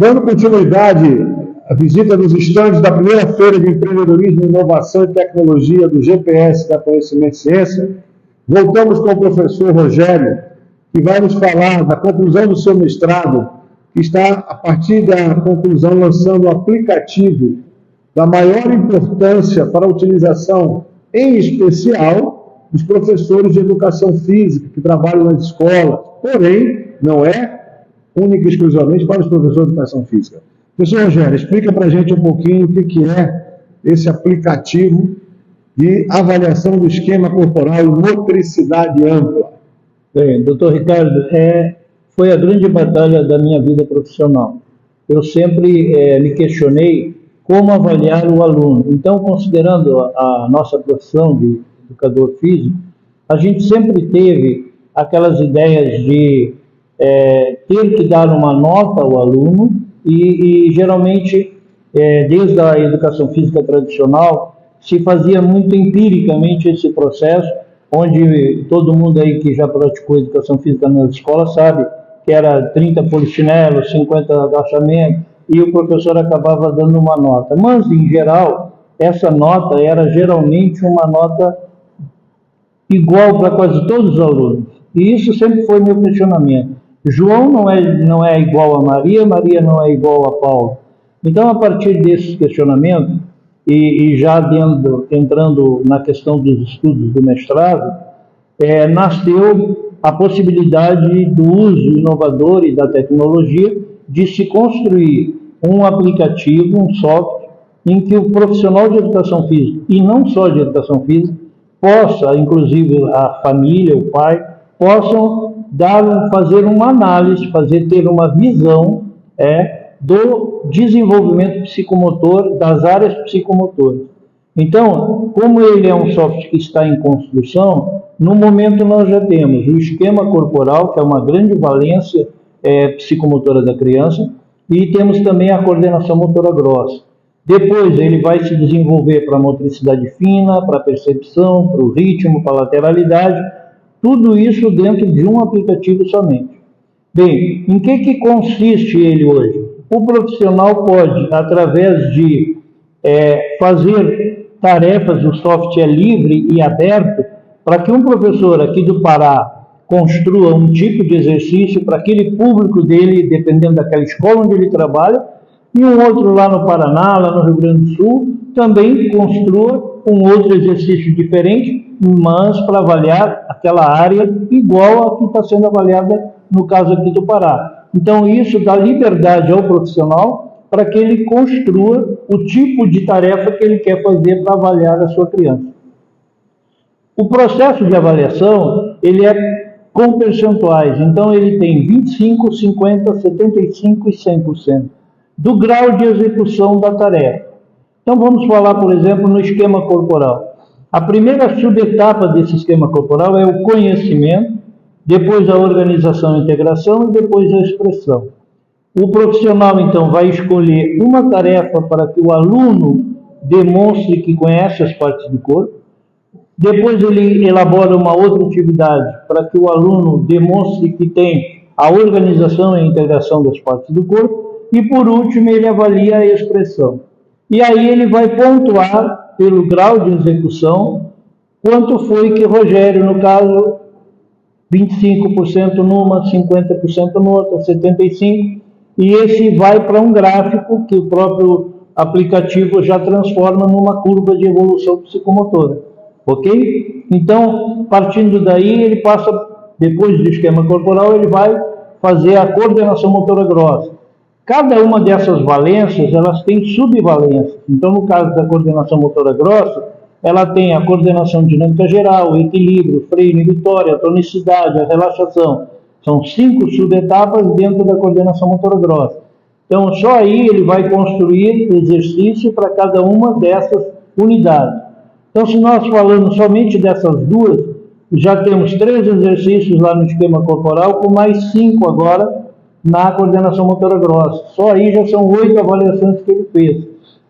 Dando continuidade à visita dos estandes da primeira feira de empreendedorismo, inovação e tecnologia do GPS da Conhecimento e Ciência, voltamos com o professor Rogério, que vai nos falar da conclusão do seu mestrado, que está, a partir da conclusão, lançando um aplicativo da maior importância para a utilização, em especial, dos professores de educação física que trabalham nas escolas, porém, não é única e exclusivamente para os professores de educação física. Professor Rogério, explica para a gente um pouquinho o que é esse aplicativo de avaliação do esquema corporal e motricidade ampla. Bem, doutor Ricardo, foi a grande batalha da minha vida profissional. Eu sempre me questionei como avaliar o aluno. Então, considerando a nossa profissão de educador físico, a gente sempre teve aquelas ideias de ter que dar uma nota ao aluno e geralmente, desde a educação física tradicional, se fazia muito empiricamente esse processo, onde todo mundo aí que já praticou educação física nas escolas sabe que era 30 polichinelos, 50 agachamentos, e o professor acabava dando uma nota. Mas, em geral, essa nota era geralmente uma nota igual para quase todos os alunos. E isso sempre foi meu questionamento. João não é igual a Maria, Maria não é igual a Paulo. Então, a partir desses questionamentos, e já entrando na questão dos estudos do mestrado, nasceu a possibilidade do uso inovador e da tecnologia de se construir um aplicativo, um software, em que o profissional de educação física, e não só de educação física, possa, inclusive a família, o pai, possam fazer uma análise, ter uma visão do desenvolvimento psicomotor das áreas psicomotoras. Então, como ele é um software que está em construção, no momento nós já temos o esquema corporal, que é uma grande valência psicomotora da criança, e temos também a coordenação motora grossa. Depois ele vai se desenvolver para a motricidade fina, para a percepção, para o ritmo, para a lateralidade, tudo isso dentro de um aplicativo somente. Bem, em que consiste ele hoje? O profissional pode, através de fazer tarefas, o software livre e aberto, para que um professor aqui do Pará construa um tipo de exercício para aquele público dele, dependendo daquela escola onde ele trabalha, e um outro lá no Paraná, lá no Rio Grande do Sul, também construa um outro exercício diferente, mas para avaliar aquela área igual a que está sendo avaliada no caso aqui do Pará. Então, isso dá liberdade ao profissional para que ele construa o tipo de tarefa que ele quer fazer para avaliar a sua criança. O processo de avaliação, ele é com percentuais, então ele tem 25%, 50%, 75% e 100% do grau de execução da tarefa. Então vamos falar, por exemplo, no esquema corporal. A primeira subetapa desse esquema corporal é o conhecimento, depois a organização e integração e depois a expressão. O profissional, então, vai escolher uma tarefa para que o aluno demonstre que conhece as partes do corpo. Depois ele elabora uma outra atividade para que o aluno demonstre que tem a organização e a integração das partes do corpo. E, por último, ele avalia a expressão. E aí ele vai pontuar, pelo grau de execução, quanto foi que Rogério, no caso, 25% numa, 50% noutra, 75%, e esse vai para um gráfico que o próprio aplicativo já transforma numa curva de evolução psicomotora. Ok? Então, partindo daí, ele passa, depois do esquema corporal, ele vai fazer a coordenação motora grossa. Cada uma dessas valências, elas têm subvalências. Então, no caso da coordenação motora grossa, ela tem a coordenação dinâmica geral, o equilíbrio, o freio inibitório, a tonicidade, a relaxação. São 5 subetapas dentro da coordenação motora grossa. Então, só aí ele vai construir exercício para cada uma dessas unidades. Então, se nós falamos somente dessas duas, já temos 3 exercícios lá no esquema corporal, com mais 5 agora na coordenação motora grossa. Só aí já são 8 avaliações que ele fez.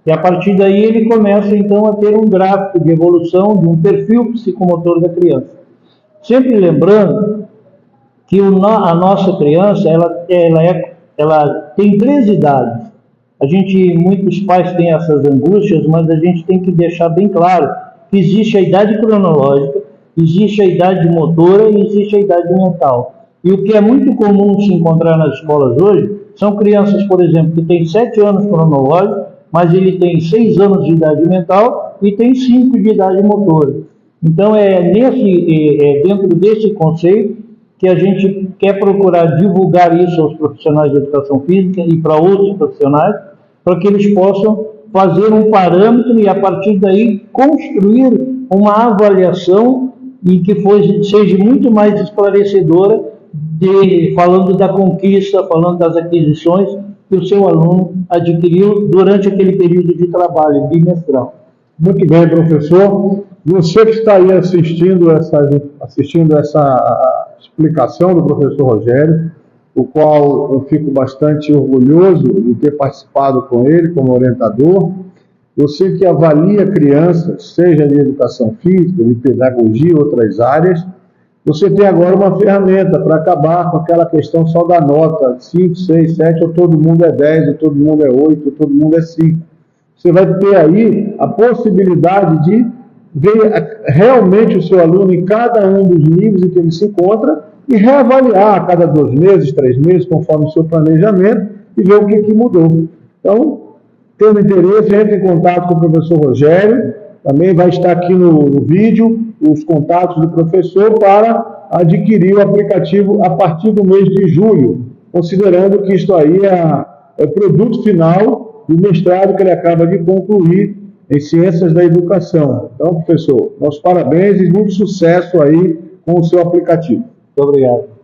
E a partir daí ele começa, então, a ter um gráfico de evolução de um perfil psicomotor da criança. Sempre lembrando que a nossa criança ela é ela tem 3 idades. Muitos pais têm essas angústias, mas a gente tem que deixar bem claro que existe a idade cronológica, existe a idade motora e existe a idade mental. E o que é muito comum se encontrar nas escolas hoje são crianças, por exemplo, que têm 7 anos cronológicos, mas ele tem 6 anos de idade mental e tem 5 de idade motora. Então, dentro desse conceito que a gente quer procurar divulgar isso aos profissionais de educação física e para outros profissionais, para que eles possam fazer um parâmetro e, a partir daí, construir uma avaliação e que seja muito mais esclarecedora, falando da conquista, falando das aquisições que o seu aluno adquiriu durante aquele período de trabalho bimestral. Muito bem, professor. Você que está aí assistindo essa explicação do professor Rogério, o qual eu fico bastante orgulhoso de ter participado com ele como orientador. Você que avalia crianças, seja de educação física, de pedagogia, outras áreas, você tem agora uma ferramenta para acabar com aquela questão só da nota 5, 6, 7, ou todo mundo é 10, ou todo mundo é 8, ou todo mundo é 5. Você vai ter aí a possibilidade de ver realmente o seu aluno em cada um dos níveis em que ele se encontra e reavaliar a cada 2 meses, 3 meses, conforme o seu planejamento, e ver o que mudou. Então, tendo interesse, entre em contato com o professor Rogério, também vai estar aqui no vídeo os contatos do professor para adquirir o aplicativo a partir do mês de julho, considerando que isto aí é o produto final do mestrado que ele acaba de concluir em Ciências da Educação. Então, professor, nossos parabéns e muito sucesso aí com o seu aplicativo. Muito obrigado.